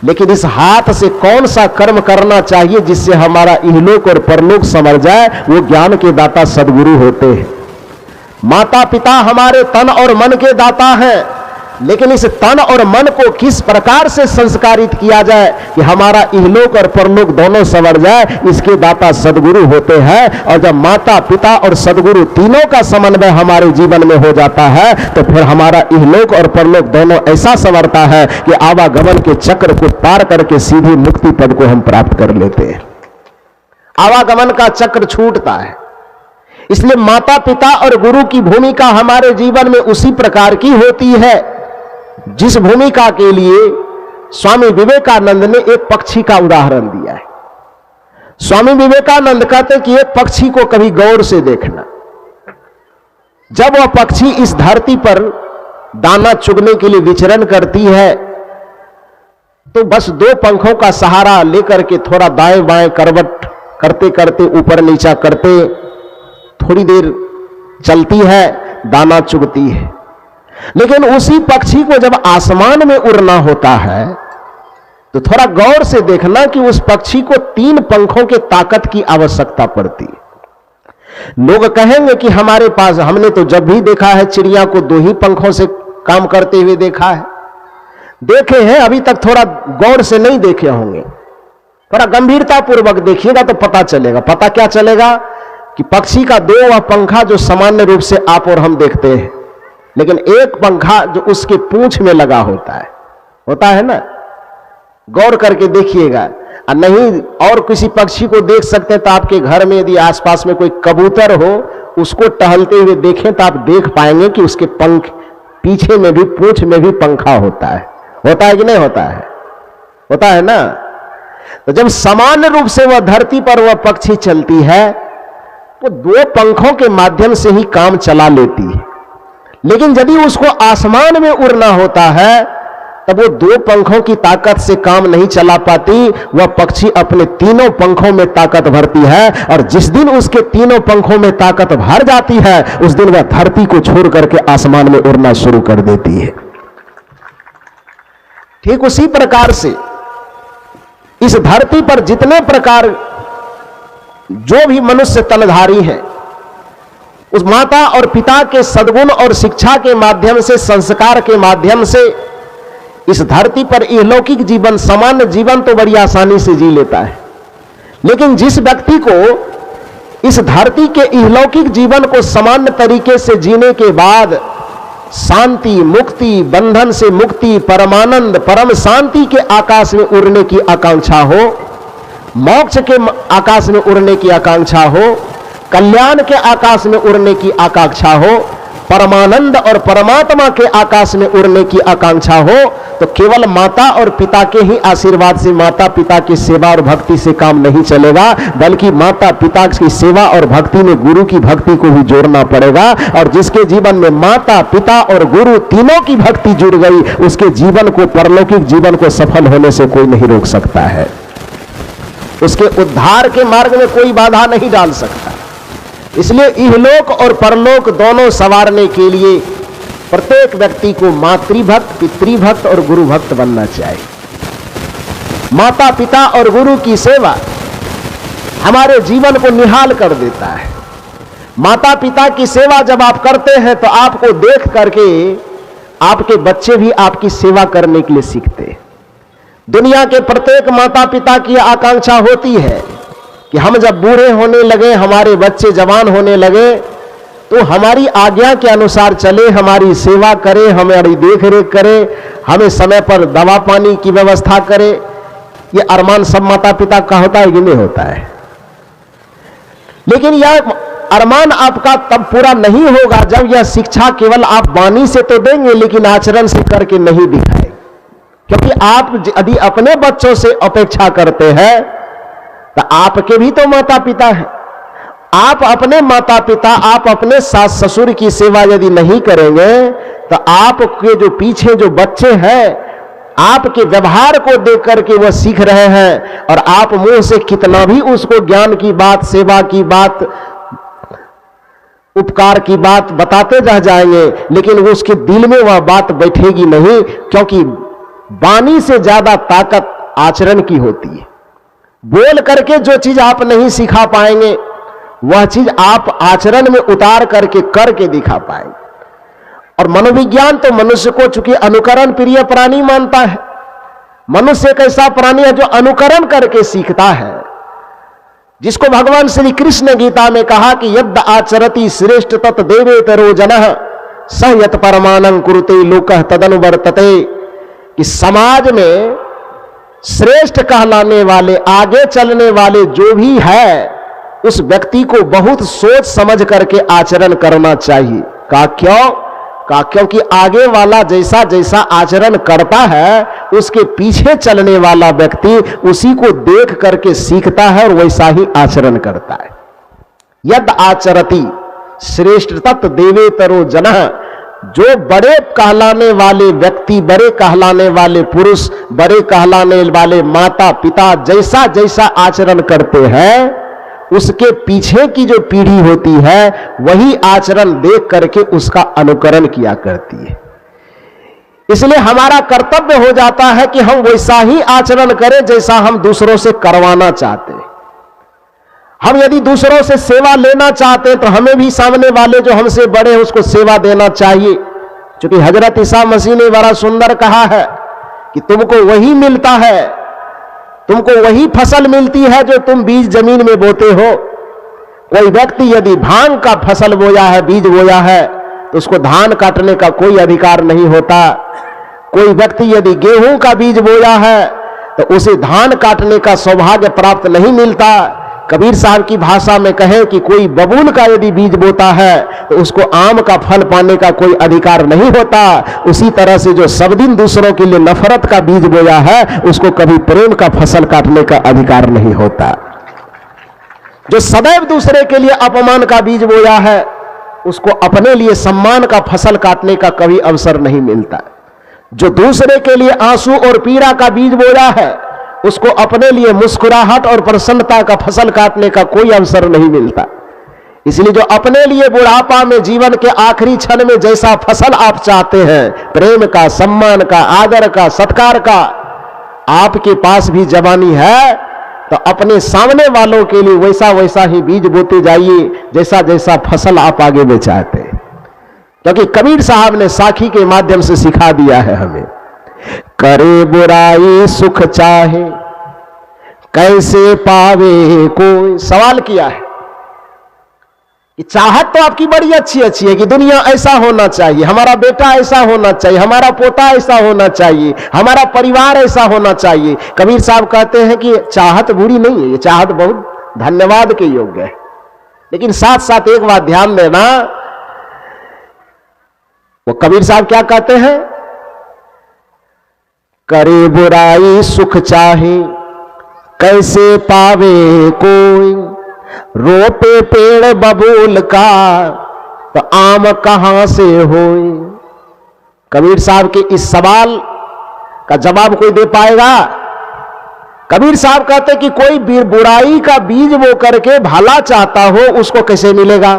लेकिन इस हाथ से कौन सा कर्म करना चाहिए जिससे हमारा इहलोक और परलोक संवर जाए, वो ज्ञान के दाता सदगुरु होते हैं। माता पिता हमारे तन और मन के दाता हैं, लेकिन इस तन और मन को किस प्रकार से संस्कारित किया जाए कि हमारा इहलोक और परलोक दोनों संवर जाए, इसके दाता सदगुरु होते हैं। और जब माता पिता और सदगुरु तीनों का समन्वय हमारे जीवन में हो जाता है तो फिर हमारा इहलोक और परलोक दोनों ऐसा संवरता है कि आवागमन के चक्र को पार करके सीधी मुक्ति पद को हम प्राप्त कर लेते हैं। आवागमन का चक्र छूटता है। इसलिए माता पिता और गुरु की भूमिका हमारे जीवन में उसी प्रकार की होती है जिस भूमिका के लिए स्वामी विवेकानंद ने एक पक्षी का उदाहरण दिया है। स्वामी विवेकानंद कहते हैं कि एक पक्षी को कभी गौर से देखना। जब वह पक्षी इस धरती पर दाना चुगने के लिए विचरण करती है तो बस 2 पंखों का सहारा लेकर के थोड़ा दाएं बाएं करवट करते करते ऊपर नीचा करते थोड़ी देर चलती है, दाना चुगती है। लेकिन उसी पक्षी को जब आसमान में उड़ना होता है तो थोड़ा गौर से देखना कि उस पक्षी को 3 पंखों के ताकत की आवश्यकता पड़ती है। लोग कहेंगे कि हमारे पास, हमने तो जब भी देखा है चिड़िया को 2 ही पंखों से काम करते हुए देखा है। देखे हैं, अभी तक थोड़ा गौर से नहीं देखे होंगे। थोड़ा गंभीरता पूर्वक देखिएगा तो पता चलेगा। पता क्या चलेगा कि पक्षी का 2 पंखा जो सामान्य रूप से आप और हम देखते हैं, लेकिन एक पंखा जो उसके पूंछ में लगा होता है ना, गौर करके देखिएगा। और नहीं और किसी पक्षी को देख सकते हैं तो आपके घर में यदि आसपास में कोई कबूतर हो, उसको टहलते हुए देखें तो आप देख पाएंगे कि उसके पंख पीछे में भी, पूंछ में भी पंखा होता है कि नहीं होता है? होता है ना। तो जब सामान्य रूप से वह धरती पर वह पक्षी चलती है तो 2 पंखों के माध्यम से ही काम चला लेती है। लेकिन यदि उसको आसमान में उड़ना होता है तब वो 2 पंखों की ताकत से काम नहीं चला पाती। वह पक्षी अपने 3 पंखों में ताकत भरती है, और जिस दिन उसके 3 पंखों में ताकत भर जाती है उस दिन वह धरती को छोड़ करके आसमान में उड़ना शुरू कर देती है। ठीक उसी प्रकार से इस धरती पर जितने प्रकार जो भी मनुष्य तनधारी है, उस माता और पिता के सद्गुण और शिक्षा के माध्यम से, संस्कार के माध्यम से इस धरती पर इहलौकिक जीवन, सामान्य जीवन तो बड़ी आसानी से जी लेता है, लेकिन जिस व्यक्ति को इस धरती के इहलौकिक जीवन को सामान्य तरीके से जीने के बाद शांति, मुक्ति, बंधन से मुक्ति, परमानंद, परम शांति के आकाश में उड़ने की आकांक्षा हो, मोक्ष के आकाश में उड़ने की आकांक्षा हो, कल्याण के आकाश में उड़ने की आकांक्षा हो, परमानंद और परमात्मा के आकाश में उड़ने की आकांक्षा हो, तो केवल माता और पिता के ही आशीर्वाद से, माता पिता की सेवा और भक्ति से काम नहीं चलेगा, बल्कि माता पिता की सेवा और भक्ति में गुरु की भक्ति को भी जोड़ना पड़ेगा। और जिसके जीवन में माता पिता और गुरु तीनों की भक्ति जुड़ गई, उसके जीवन को, परलौकिक जीवन को सफल होने से कोई नहीं रोक सकता है। उसके उद्धार के मार्ग में कोई बाधा नहीं डाल सकता। इसलिए इहलोक और परलोक दोनों संवारने के लिए प्रत्येक व्यक्ति को मातृभक्त, पितृभक्त और गुरु भक्त बनना चाहिए। माता पिता और गुरु की सेवा हमारे जीवन को निहाल कर देता है। माता पिता की सेवा जब आप करते हैं तो आपको देख करके आपके बच्चे भी आपकी सेवा करने के लिए सीखते हैं। दुनिया के प्रत्येक माता पिता की आकांक्षा होती है कि हम जब बूढ़े होने लगे, हमारे बच्चे जवान होने लगे, तो हमारी आज्ञा के अनुसार चले, हमारी सेवा करे, हमारी देख रेख करे, हमें समय पर दवा पानी की व्यवस्था करे। ये अरमान सब माता पिता का होता है कि नहीं होता है? लेकिन यह अरमान आपका तब पूरा नहीं होगा जब यह शिक्षा केवल आप वाणी से तो देंगे लेकिन आचरण से करके नहीं दिखाएंगे। क्योंकि आप यदि अपने बच्चों से अपेक्षा करते हैं तो आपके भी तो माता पिता हैं। आप अपने माता पिता, आप अपने सास ससुर की सेवा यदि नहीं करेंगे तो आपके जो पीछे जो बच्चे हैं, आपके व्यवहार को देख करके वह सीख रहे हैं, और आप मुंह से कितना भी उसको ज्ञान की बात, सेवा की बात, उपकार की बात बताते रह जाएंगे, लेकिन वो उसके दिल में वह बात बैठेगी नहीं। क्योंकि वाणी से ज्यादा ताकत आचरण की होती है। बोल करके जो चीज आप नहीं सिखा पाएंगे वह चीज आप आचरण में उतार करके करके दिखा पाएंगे। और मनोविज्ञान तो मनुष्य को चूंकि अनुकरण प्रिय प्राणी मानता है। मनुष्य एक ऐसा प्राणी है जो अनुकरण करके सीखता है, जिसको भगवान श्री कृष्ण गीता में कहा कि यद् आचरति श्रेष्ठ तत् देवेतरो जनः स यत् परमानं कुरुते लोकः तदनुवर्तते। कि समाज में श्रेष्ठ कहलाने वाले, आगे चलने वाले जो भी है, उस व्यक्ति को बहुत सोच समझ करके आचरण करना चाहिए। क्योंकि आगे वाला जैसा जैसा आचरण करता है, उसके पीछे चलने वाला व्यक्ति उसी को देख करके सीखता है और वैसा ही आचरण करता है। यद आचरति श्रेष्ठ तत् देवेतरो जनः। जो बड़े कहलाने वाले व्यक्ति, बड़े कहलाने वाले पुरुष, बड़े कहलाने वाले माता पिता जैसा जैसा आचरण करते हैं, उसके पीछे की जो पीढ़ी होती है वही आचरण देख करके उसका अनुकरण किया करती है। इसलिए हमारा कर्तव्य हो जाता है कि हम वैसा ही आचरण करें जैसा हम दूसरों से करवाना चाहते हैं। हम यदि दूसरों से सेवा लेना चाहते हैं तो हमें भी सामने वाले जो हमसे बड़े हैं उसको सेवा देना चाहिए। क्योंकि हजरत ईसा मसीह ने बड़ा सुंदर कहा है कि तुमको वही मिलता है, तुमको वही फसल मिलती है जो तुम बीज जमीन में बोते हो। कोई व्यक्ति यदि भांग का फसल बोया है, बीज बोया है, तो उसको धान काटने का कोई अधिकार नहीं होता। कोई व्यक्ति यदि गेहूं का बीज बोया है तो उसे धान काटने का सौभाग्य प्राप्त नहीं मिलता। कबीर साहब की भाषा में कहें कि कोई बबूल का यदि बीज बोता है तो उसको आम का फल पाने का कोई अधिकार नहीं होता। उसी तरह से जो सब दिन दूसरों के लिए नफरत का बीज बोया है, उसको कभी प्रेम का फसल काटने का अधिकार नहीं होता। जो सदैव दूसरे के लिए अपमान का बीज बोया है, उसको अपने लिए सम्मान का फसल काटने का कभी अवसर नहीं मिलता। जो दूसरे के लिए आंसू और पीड़ा का बीज बोया है, उसको अपने लिए मुस्कुराहट और प्रसन्नता का फसल काटने का कोई अवसर नहीं मिलता। इसलिए जो अपने लिए बुढ़ापा में, जीवन के आखिरी क्षण में जैसा फसल आप चाहते हैं, प्रेम का, सम्मान का, आदर का, सत्कार का, आपके पास भी जवानी है तो अपने सामने वालों के लिए वैसा वैसा ही बीज बोते जाइए जैसा जैसा फसल आप आगे में चाहते हैं। क्योंकि कबीर साहब ने साखी के माध्यम से सिखा दिया है हमें करे बुराई सुख चाहे कैसे पावे कोई। सवाल किया है कि चाहत तो आपकी बड़ी अच्छी अच्छी है कि दुनिया ऐसा होना चाहिए, हमारा बेटा ऐसा होना चाहिए, हमारा पोता ऐसा होना चाहिए, हमारा परिवार ऐसा होना चाहिए। कबीर साहब कहते हैं कि चाहत बुरी नहीं है, ये चाहत बहुत धन्यवाद के योग्य है। लेकिन साथ साथ एक बात ध्यान देना, वो कबीर साहब क्या कहते हैं, करे बुराई सुख चाहे कैसे पावे कोई, रोपे पेड़ बबूल का तो आम कहां से होए। कबीर साहब के इस सवाल का जवाब कोई दे पाएगा? कबीर साहब कहते कि कोई बुराई का बीज बो करके भला चाहता हो उसको कैसे मिलेगा?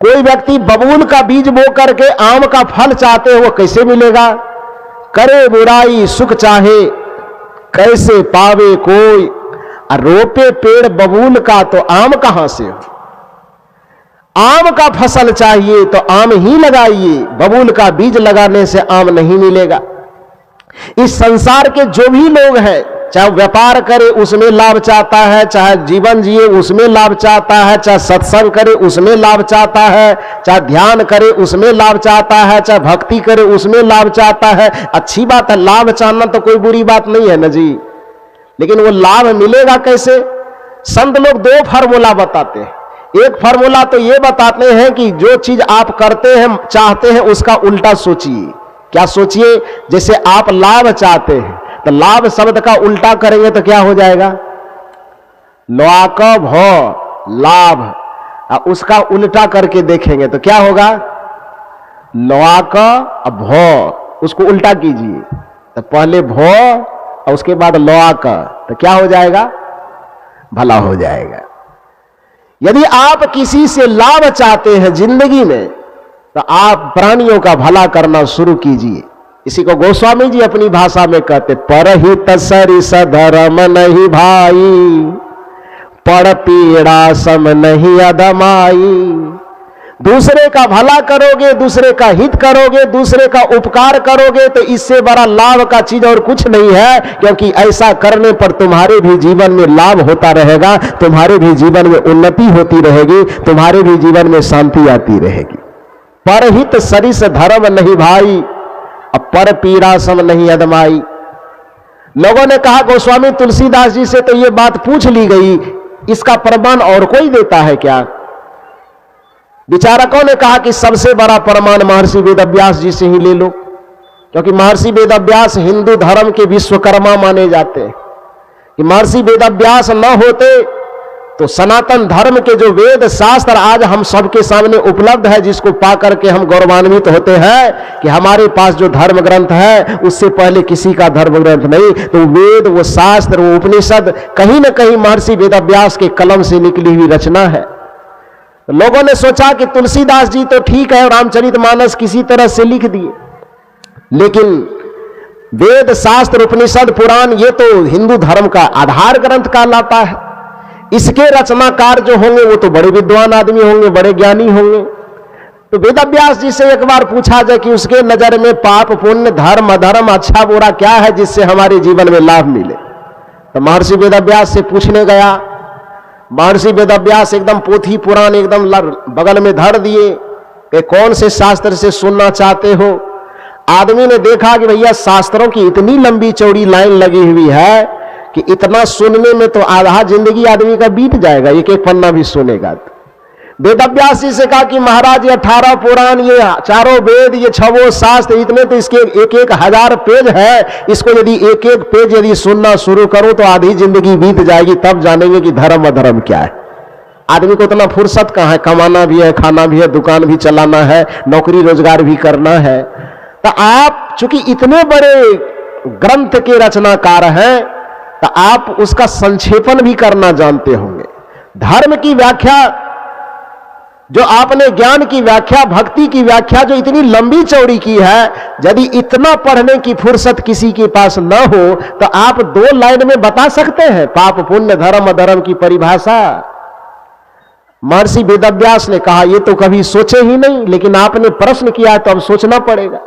कोई व्यक्ति बबूल का बीज बो करके आम का फल चाहते हो वो कैसे मिलेगा? करे बुराई सुख चाहे कैसे पावे कोई, और रोपे पेड़ बबूल का तो आम कहां से हो। आम का फसल चाहिए तो आम ही लगाइए, बबूल का बीज लगाने से आम नहीं मिलेगा। इस संसार के जो भी लोग हैं, चाहे व्यापार करे उसमें लाभ चाहता है, चाहे जीवन जिए उसमें लाभ चाहता है, चाहे सत्संग करे उसमें लाभ चाहता है, चाहे ध्यान करे उसमें लाभ चाहता है, चाहे भक्ति करे उसमें लाभ चाहता है। अच्छी बात है, लाभ चाहना तो कोई बुरी बात नहीं है ना जी। लेकिन वो लाभ मिलेगा कैसे? संत लोग दो फार्मूला बताते हैं। एक फार्मूला तो ये बताते हैं कि जो चीज आप करते हैं चाहते हैं उसका उल्टा सोचिए। क्या सोचिए? जैसे आप लाभ चाहते हैं तो लाभ शब्द का उल्टा करेंगे तो क्या हो जाएगा? लोआक भौ लाभ। उसका उल्टा करके देखेंगे तो क्या होगा? लोआक भौ। उसको उल्टा कीजिए तो पहले भौ और उसके बाद लोआक, तो क्या हो जाएगा? भला हो जाएगा। यदि आप किसी से लाभ चाहते हैं जिंदगी में तो आप प्राणियों का भला करना शुरू कीजिए। इसी को गोस्वामी जी अपनी भाषा में कहते, परहित सरिस धर्म नहीं भाई, पर पीड़ा सम नहीं अदमाई। दूसरे का भला करोगे, दूसरे का हित करोगे, दूसरे का उपकार करोगे तो इससे बड़ा लाभ का चीज और कुछ नहीं है, क्योंकि ऐसा करने पर तुम्हारे भी जीवन में लाभ होता रहेगा, तुम्हारे भी जीवन में उन्नति होती रहेगी, तुम्हारे भी जीवन में शांति आती रहेगी। परहित सरिस धर्म नहीं भाई, अब पर पीड़ा सम नहीं अदमाई। लोगों ने कहा गोस्वामी तुलसीदास जी से तो ये बात पूछ ली गई, इसका प्रमाण और कोई देता है क्या? विचारकों ने कहा कि सबसे बड़ा प्रमाण महर्षि वेदव्यास जी से ही ले लो, क्योंकि महर्षि वेदव्यास हिंदू धर्म के विश्वकर्मा माने जाते हैं। कि महर्षि वेदव्यास न होते तो सनातन धर्म के जो वेद शास्त्र आज हम सबके सामने उपलब्ध है, जिसको पा करके हम गौरवान्वित होते हैं कि हमारे पास जो धर्म ग्रंथ है उससे पहले किसी का धर्म ग्रंथ नहीं, तो वेद, वो शास्त्र, वो उपनिषद कहीं ना कहीं महर्षि वेदव्यास के कलम से निकली हुई रचना है। लोगों ने सोचा कि तुलसीदास जी तो ठीक है, रामचरितमानस किसी तरह से लिख दिए, लेकिन वेद, शास्त्र, उपनिषद, पुराण ये तो हिंदू धर्म का आधार ग्रंथ कहलाता है। इसके रचनाकार जो होंगे वो तो बड़े विद्वान आदमी होंगे, बड़े ज्ञानी होंगे। तो वेदव्यास जी से एक बार पूछा जाए कि उसके नजर में पाप, पुण्य, धर्म, अधर्म, अच्छा बुरा क्या है जिससे हमारे जीवन में लाभ मिले। तो महर्षि वेदव्यास से पूछने गया। महर्षि वेदव्यास एकदम पोथी पुराण एकदम बगल में धर दिए कि कौन से शास्त्र से सुनना चाहते हो। आदमी ने देखा कि भैया शास्त्रों की इतनी लंबी चौड़ी लाइन लगी हुई है कि इतना सुनने में तो आधा जिंदगी आदमी का बीत जाएगा, एक एक पन्ना भी सुनेगा। वेदव्यास जी से कहा कि महाराज ये 18 पुराण, ये चारों वेद, ये 6 शास्त्र, इतने तो इसके एक एक हजार पेज है, इसको यदि एक एक पेज यदि सुनना शुरू करो तो आधी जिंदगी बीत जाएगी, तब जानेंगे कि धर्म अधर्म क्या है। आदमी को इतना फुर्सत कहाँ है, कमाना भी है, खाना भी है, दुकान भी चलाना है, नौकरी रोजगार भी करना है। तो आप चूंकि इतने बड़े ग्रंथ के रचनाकार हैं तो आप उसका संक्षेपण भी करना जानते होंगे। धर्म की व्याख्या जो आपने, ज्ञान की व्याख्या, भक्ति की व्याख्या जो इतनी लंबी चौड़ी की है, यदि इतना पढ़ने की फुर्सत किसी के पास न हो तो आप 2 लाइन में बता सकते हैं पाप, पुण्य, धर्म, अधर्म की परिभाषा। महर्षि वेदव्यास ने कहा ये तो कभी सोचे ही नहीं, लेकिन आपने प्रश्न किया है तो अब सोचना पड़ेगा।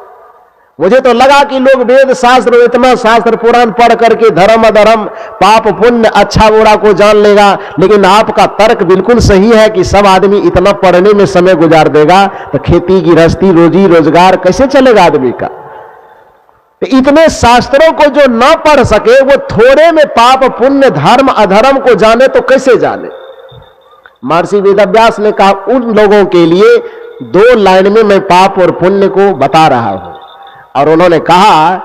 मुझे तो लगा कि लोग वेद शास्त्र, इतना शास्त्र पुराण पढ़ करके धर्म अधर्म, पाप पुण्य, अच्छा बुरा को जान लेगा, लेकिन आपका तर्क बिल्कुल सही है कि सब आदमी इतना पढ़ने में समय गुजार देगा तो खेती गृहस्थी रोजी रोजगार कैसे चलेगा आदमी का। तो इतने शास्त्रों को जो ना पढ़ सके वो थोड़े में पाप पुण्य धर्म अधर्म को जाने तो कैसे जाने। महर्षि वेदव्यास ने कहा उन लोगों के लिए 2 लाइन में मैं पाप और पुण्य को बता रहा हूं, और उन्होंने कहा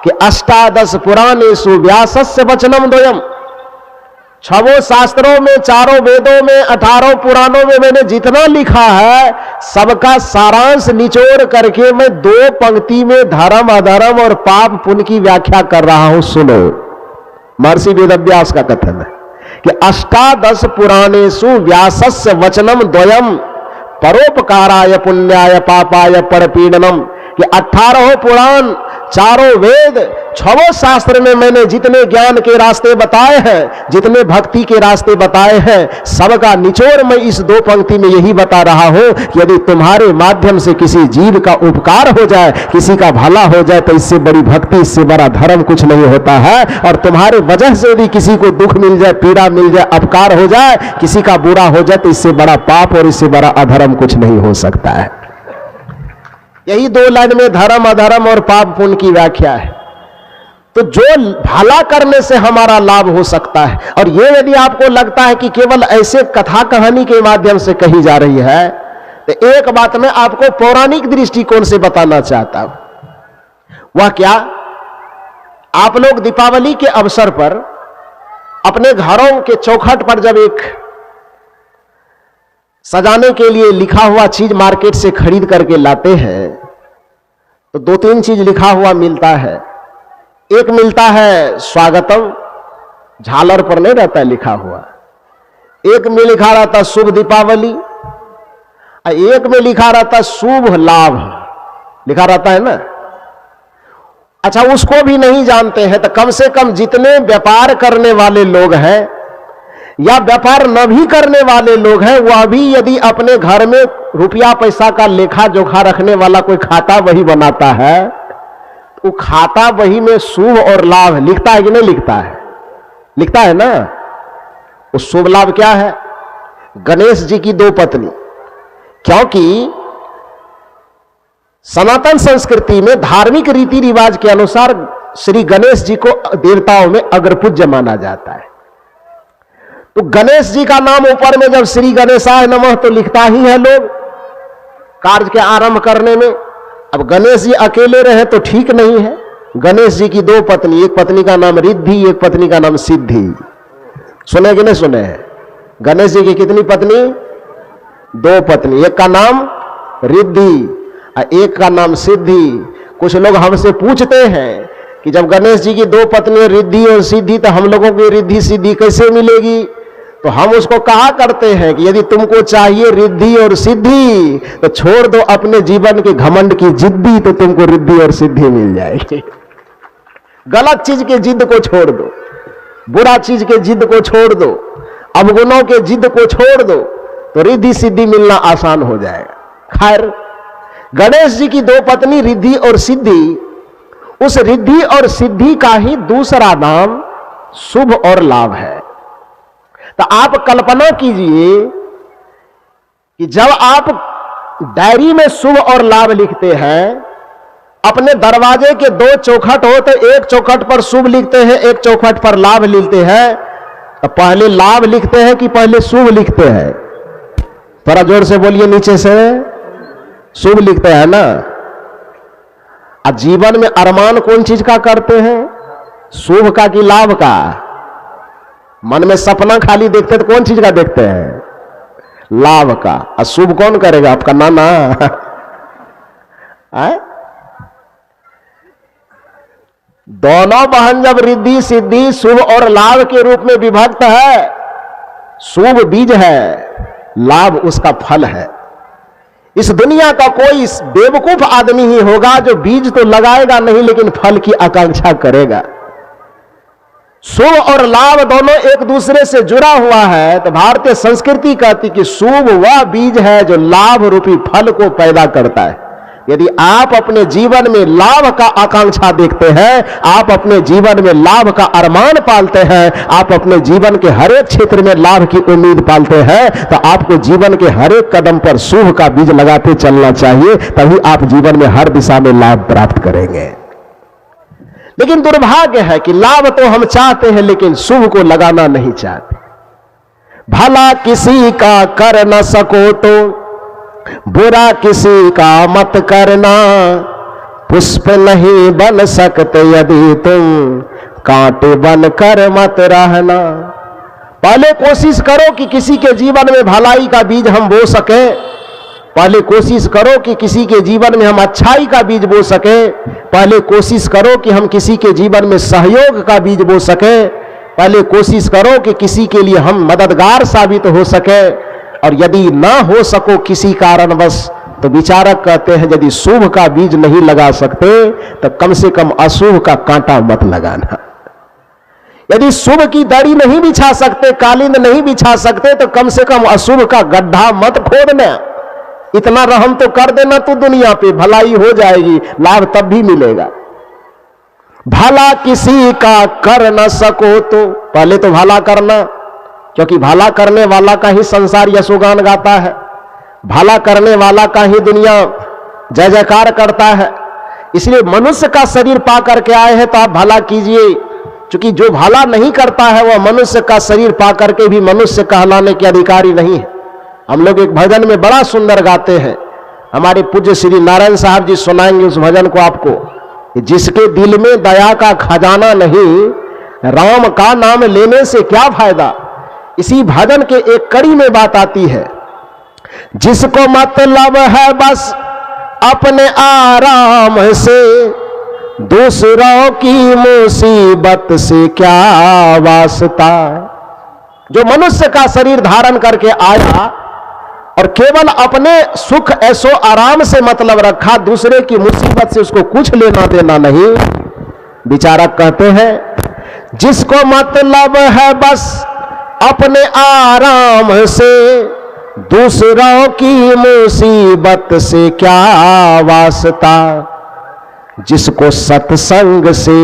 कि 18 पुराणेषु व्यासस्य वचनम द्वयम्, 6 शास्त्रों में, 4 वेदों में, 18 पुराणों में मैंने जितना लिखा है सबका सारांश निचोड़ करके मैं 2 पंक्ति में धर्म अधर्म और पाप पुण्य की व्याख्या कर रहा हूं। सुनो, महर्षि वेदव्यास का कथन है कि 18 पुराणेषु व्यासस्य वचनम द्वयम् परोपकाराय पुण्याय पापाय परपीडनम, कि 18 पुराण, 4 वेद, 6 शास्त्र में मैंने जितने ज्ञान के रास्ते बताए हैं, जितने भक्ति के रास्ते बताए हैं, सबका निचोड़ मैं इस 2 पंक्ति में यही बता रहा हूं कि यदि तुम्हारे माध्यम से किसी जीव का उपकार हो जाए, किसी का भला हो जाए, तो इससे बड़ी भक्ति, इससे बड़ा धर्म कुछ नहीं होता है। और तुम्हारे वजह से यदि किसी को दुख मिल जाए, पीड़ा मिल जाए, अपकार हो जाए, किसी का बुरा हो जाए, तो इससे बड़ा पाप और इससे बड़ा अधर्म कुछ नहीं हो सकता है। यही 2 लाइन में धर्म अधर्म और पाप पुण्य की व्याख्या है। तो जो भला करने से हमारा लाभ हो सकता है, और ये यदि आपको लगता है कि केवल ऐसे कथा कहानी के माध्यम से कही जा रही है, तो एक बात मैं आपको पौराणिक दृष्टिकोण से बताना चाहता हूं। वह क्या, आप लोग दीपावली के अवसर पर अपने घरों के चौखट पर जब एक सजाने के लिए लिखा हुआ चीज मार्केट से खरीद करके लाते हैं, तो 2-3 चीज लिखा हुआ मिलता है। एक मिलता है स्वागतम, झालर पर नहीं रहता है लिखा हुआ। एक में लिखा रहता है शुभ दीपावली, और एक में लिखा रहता है शुभ लाभ, लिखा रहता है ना। अच्छा, उसको भी नहीं जानते हैं तो कम से कम जितने व्यापार करने वाले लोग हैं या व्यापार न भी करने वाले लोग हैं, वह भी यदि अपने घर में रुपया पैसा का लेखा जोखा रखने वाला कोई खाता वही बनाता है, वो खाता वही में शुभ और लाभ लिखता है कि नहीं लिखता है? लिखता है ना। वो शुभ लाभ क्या है? गणेश जी की 2 पत्नी, क्योंकि सनातन संस्कृति में धार्मिक रीति रिवाज के अनुसार श्री गणेश जी को देवताओं में अग्रपूज्य माना जाता है। तो गणेश जी का नाम ऊपर में जब श्री गणेशाय नमः तो लिखता ही है लोग कार्य के आरंभ करने में। अब गणेश जी अकेले रहे तो ठीक नहीं है। गणेश जी की 2 पत्नी, एक पत्नी का नाम रिद्धि, एक पत्नी का नाम सिद्धि। सुने कि नहीं सुने? गणेश जी की कितनी पत्नी? 2 पत्नी, एक का नाम रिद्धि और एक का नाम सिद्धि। कुछ लोग हमसे पूछते हैं कि जब गणेश जी की 2 पत्नी रिद्धि और सिद्धि, तो हम लोगों की रिद्धि सिद्धि कैसे मिलेगी? तो हम उसको कहा करते हैं कि यदि तुमको चाहिए रिद्धि और सिद्धि तो छोड़ दो अपने जीवन के घमंड की जिद्दी, तो तुमको रिद्धि और सिद्धि मिल जाएगी। गलत चीज के जिद को छोड़ दो, बुरा चीज के जिद को छोड़ दो, अवगुणों के जिद को छोड़ दो, तो रिद्धि सिद्धि मिलना आसान हो जाएगा। खैर, गणेश जी की 2 पत्नी रिद्धि और सिद्धि, उस रिद्धि और सिद्धि का ही दूसरा नाम शुभ और लाभ है। तो आप कल्पना कीजिए कि जब आप डायरी में शुभ और लाभ लिखते हैं, अपने दरवाजे के 2 चौखट हो तो एक चौखट पर शुभ लिखते हैं, एक चौखट पर लाभ लिखते हैं, तो पहले लाभ लिखते हैं कि पहले शुभ लिखते हैं? थोड़ा जोर से बोलिए, नीचे से। शुभ लिखते हैं ना। अब जीवन में अरमान कौन चीज का करते हैं? शुभ का कि लाभ का? मन में सपना खाली देखते तो कौन चीज का देखते हैं? लाभ का। और शुभ कौन करेगा? आपका नाना। दोनों बहन जब रिद्धि सिद्धि शुभ और लाभ के रूप में विभक्त है, शुभ बीज है, लाभ उसका फल है। इस दुनिया का कोई बेवकूफ आदमी ही होगा जो बीज तो लगाएगा नहीं लेकिन फल की आकांक्षा करेगा। शुभ और लाभ दोनों एक दूसरे से जुड़ा हुआ है। तो भारतीय संस्कृति कहती कि शुभ वह बीज है जो लाभ रूपी फल को पैदा करता है। यदि आप अपने जीवन में लाभ का आकांक्षा देखते हैं, आप अपने जीवन में लाभ का अरमान पालते हैं, आप अपने जीवन के हर एक क्षेत्र में लाभ की उम्मीद पालते हैं, तो आपको जीवन के हर एक कदम पर शुभ का बीज लगाते चलना चाहिए, तभी आप जीवन में हर दिशा में लाभ प्राप्त करेंगे। लेकिन दुर्भाग्य है कि लाभ तो हम चाहते हैं लेकिन शुभ को लगाना नहीं चाहते। भला किसी का कर न सको तो बुरा किसी का मत करना, पुष्प नहीं बन सकते यदि तुम कांटे बन कर मत रहना। पहले कोशिश करो कि किसी के जीवन में भलाई का बीज हम बो सके, पहले कोशिश करो कि किसी के जीवन में हम अच्छाई का बीज बो सके, पहले कोशिश करो कि हम किसी के जीवन में सहयोग का बीज बो सके, पहले कोशिश करो कि किसी के लिए हम मददगार साबित हो सके। और यदि ना हो सको किसी कारणवश, तो विचारक कहते हैं यदि शुभ का बीज नहीं लगा सकते तो कम से कम अशुभ का कांटा मत लगाना। यदि शुभ की दड़ी नहीं बिछा सकते, कालीन नहीं बिछा सकते, तो कम से कम अशुभ का गड्ढा मत खोदना। इतना रहम तो कर देना तो दुनिया पे भलाई हो जाएगी, लाभ तब भी मिलेगा। भला किसी का कर न सको तो पहले तो भला करना, क्योंकि भला करने वाला का ही संसार यशोगान गाता है, भला करने वाला का ही दुनिया जय जयकार करता है। इसलिए मनुष्य का शरीर पा करके आए हैं तो आप भला कीजिए, क्योंकि जो भला नहीं करता है वह मनुष्य का शरीर पा करके भी मनुष्य कहलाने के अधिकारी नहीं है। हम लोग एक भजन में बड़ा सुंदर गाते हैं, हमारे पूज्य श्री नारायण साहब जी सुनाएंगे उस भजन को आपको। जिसके दिल में दया का खजाना नहीं, राम का नाम लेने से क्या फायदा। इसी भजन के एक कड़ी में बात आती है, जिसको मतलब है बस अपने आराम से, दूसरों की मुसीबत से क्या वास्ता। जो मनुष्य का शरीर धारण करके आया और केवल अपने सुख ऐसो आराम से मतलब रखा, दूसरे की मुसीबत से उसको कुछ लेना देना नहीं। विचारक कहते हैं जिसको मतलब है बस अपने आराम से, दूसरों की मुसीबत से क्या वास्ता। जिसको सत्संग से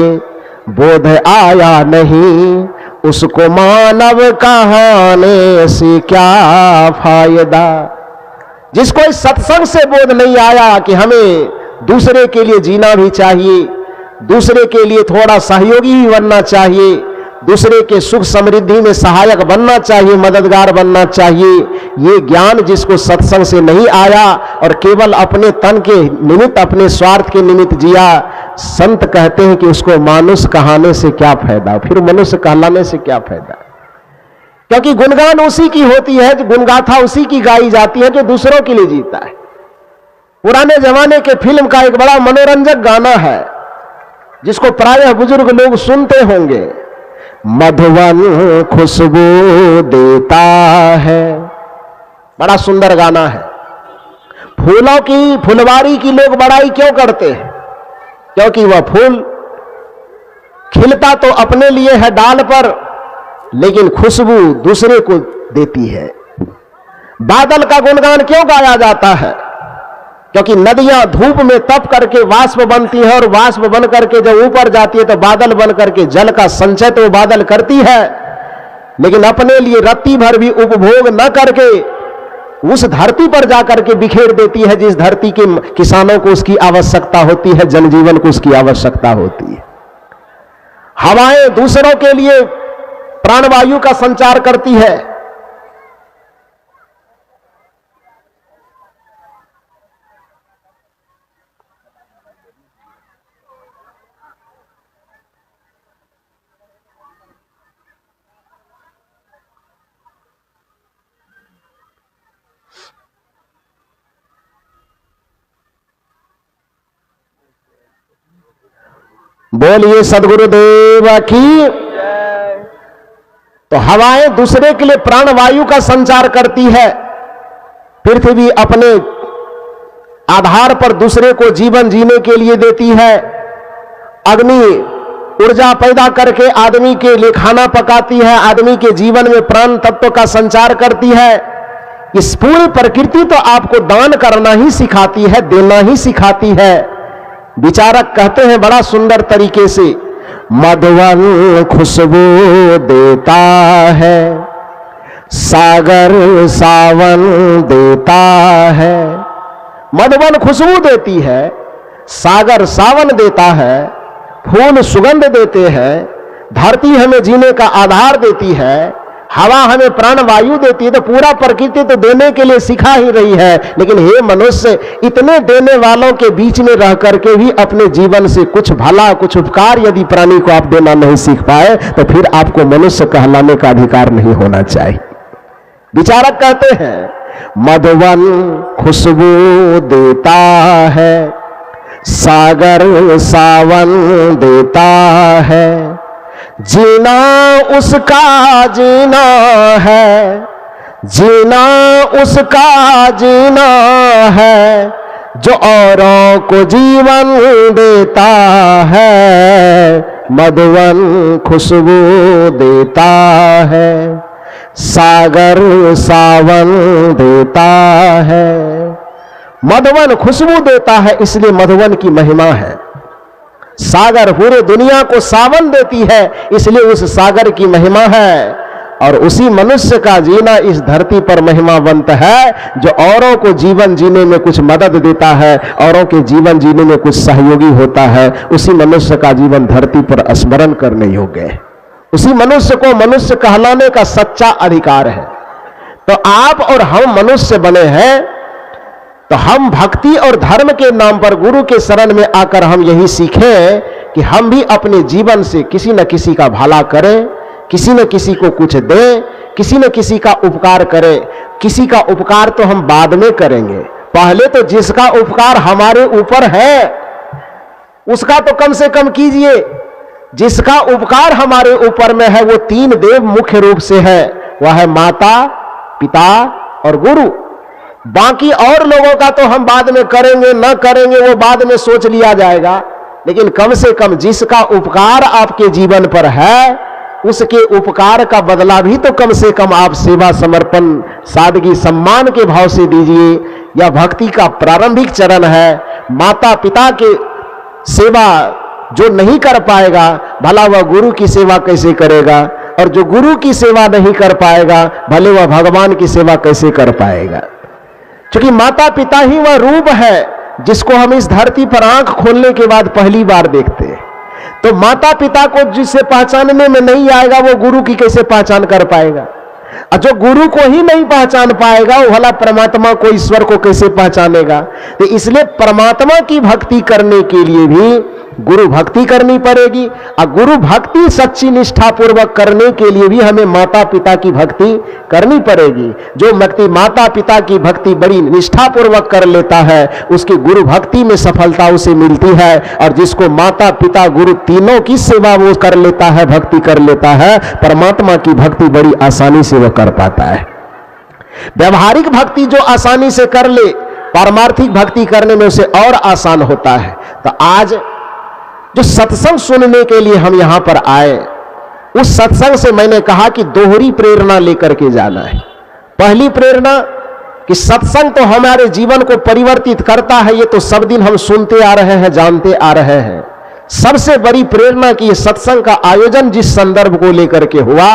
बोध आया नहीं, उसको मानव कहाने से क्या फायदा। जिसको इस सत्संग से बोध नहीं आया कि हमें दूसरे के लिए जीना भी चाहिए, दूसरे के लिए थोड़ा सहयोगी भी बनना चाहिए, दूसरे के सुख समृद्धि में सहायक बनना चाहिए, मददगार बनना चाहिए, ये ज्ञान जिसको सत्संग से नहीं आया और केवल अपने तन के निमित्त, अपने स्वार्थ के निमित्त जिया, संत कहते हैं कि उसको मानुष कहाने से क्या फायदा, फिर मनुष्य कहलाने से क्या फायदा। क्योंकि गुणगान उसी की होती है, गुणगाथा उसी की गाई जाती है जो दूसरों के लिए जीता है। पुराने जमाने के फिल्म का एक बड़ा मनोरंजक गाना है जिसको प्रायः बुजुर्ग लोग सुनते होंगे, मधुवन खुशबू देता है। बड़ा सुंदर गाना है। फूलों की, फुलवारी की लोग बड़ाई क्यों करते हैं? क्योंकि वह फूल खिलता तो अपने लिए है डाल पर, लेकिन खुशबू दूसरे को देती है। बादल का गुणगान क्यों गाया जाता है? क्योंकि नदियां धूप में तप करके वाष्प बनती है और वाष्प बन करके जब ऊपर जाती है तो बादल बन करके जल का संचय तो बादल करती है, लेकिन अपने लिए रत्ती भर भी उपभोग न करके उस धरती पर जाकर के बिखेर देती है जिस धरती के किसानों को उसकी आवश्यकता होती है, जनजीवन को उसकी आवश्यकता होती है। हवाएं दूसरों के लिए प्राणवायु का संचार करती है। बोलिए सदगुरुदेव की। तो हवाएं दूसरे के लिए प्राणवायु का संचार करती है। पृथ्वी अपने आधार पर दूसरे को जीवन जीने के लिए देती है। अग्नि ऊर्जा पैदा करके आदमी के लिए खाना पकाती है, आदमी के जीवन में प्राण तत्व का संचार करती है। इस पूरी प्रकृति तो आपको दान करना ही सिखाती है, देना ही सिखाती है। विचारक कहते हैं बड़ा सुंदर तरीके से, मधुवन खुशबू देता है, सागर सावन देता है। मधुवन खुशबू देती है, सागर सावन देता है, फूल सुगंध देते हैं, धरती हमें जीने का आधार देती है, हवा हमें प्राणवायु देती है। तो पूरा प्रकृति तो देने के लिए सिखा ही रही है। लेकिन हे मनुष्य, इतने देने वालों के बीच में रह करके भी अपने जीवन से कुछ भला कुछ उपकार यदि प्राणी को आप देना नहीं सीख पाए तो फिर आपको मनुष्य कहलाने का अधिकार नहीं होना चाहिए। विचारक कहते हैं मधुवन खुशबू देता है, सागर सावन देता है, जीना उसका जीना है, जीना उसका जीना है, जो औरों को जीवन देता है, मधुवन खुशबू देता है, सागर सावन देता है। मधुवन खुशबू देता है, इसलिए मधुवन की महिमा है। सागर पूरे दुनिया को सावन देती है, इसलिए उस सागर की महिमा है। और उसी मनुष्य का जीना इस धरती पर महिमावंत है, जो औरों को जीवन जीने में कुछ मदद देता है, औरों के जीवन जीने में कुछ सहयोगी होता है। उसी मनुष्य का जीवन धरती पर स्मरण करने योग्य है। उसी मनुष्य को मनुष्य कहलाने का सच्चा अधिकार है। तो आप और हम मनुष्य बने हैं, तो हम भक्ति और धर्म के नाम पर गुरु के शरण में आकर हम यही सीखें कि हम भी अपने जीवन से किसी न किसी का भला करें, किसी न किसी को कुछ दें, किसी न किसी का उपकार करें। किसी का उपकार तो हम बाद में करेंगे, पहले तो जिसका उपकार हमारे ऊपर है उसका तो कम से कम कीजिए। जिसका उपकार हमारे ऊपर में है वो तीन देव मुख्य रूप से है, वह है माता, पिता और गुरु। बाकी और लोगों का तो हम बाद में करेंगे, न करेंगे वो बाद में सोच लिया जाएगा। लेकिन कम से कम जिसका उपकार आपके जीवन पर है उसके उपकार का बदला भी तो कम से कम आप सेवा, समर्पण, सादगी, सम्मान के भाव से दीजिए। यह भक्ति का प्रारंभिक चरण है। माता पिता के सेवा जो नहीं कर पाएगा, भला वह गुरु की सेवा कैसे करेगा? और जो गुरु की सेवा नहीं कर पाएगा, भले वह भगवान की सेवा कैसे कर पाएगा? क्योंकि माता पिता ही वह रूप है जिसको हम इस धरती पर आंख खोलने के बाद पहली बार देखते हैं। तो माता पिता को जिसे पहचानने में नहीं आएगा, वो गुरु की कैसे पहचान कर पाएगा? और जो गुरु को ही नहीं पहचान पाएगा, वो भला परमात्मा को, ईश्वर को कैसे पहचानेगा? तो इसलिए परमात्मा की भक्ति करने के लिए भी गुरु भक्ति करनी पड़ेगी। और गुरु भक्ति सच्ची निष्ठा पूर्वक करने के लिए भी हमें माता पिता की भक्ति करनी पड़ेगी। जो व्यक्ति माता पिता की भक्ति बड़ी निष्ठा पूर्वक कर लेता है, उसकी गुरु भक्ति में सफलता उसे मिलती है। और जिसको माता पिता गुरु तीनों की सेवा वो कर लेता है, भक्ति कर लेता है, परमात्मा की भक्ति बड़ी आसानी से वो कर पाता है। व्यवहारिक भक्ति जो आसानी से कर ले, पारमार्थिक भक्ति करने में उसे और आसान होता है। तो आज जो सत्संग सुनने के लिए हम यहां पर आए, उस सत्संग से मैंने कहा कि दोहरी प्रेरणा लेकर के जाना है। पहली प्रेरणा कि सत्संग तो हमारे जीवन को परिवर्तित करता है, ये तो सब दिन हम सुनते आ रहे हैं, जानते आ रहे हैं। सबसे बड़ी प्रेरणा कि ये सत्संग का आयोजन जिस संदर्भ को लेकर के हुआ,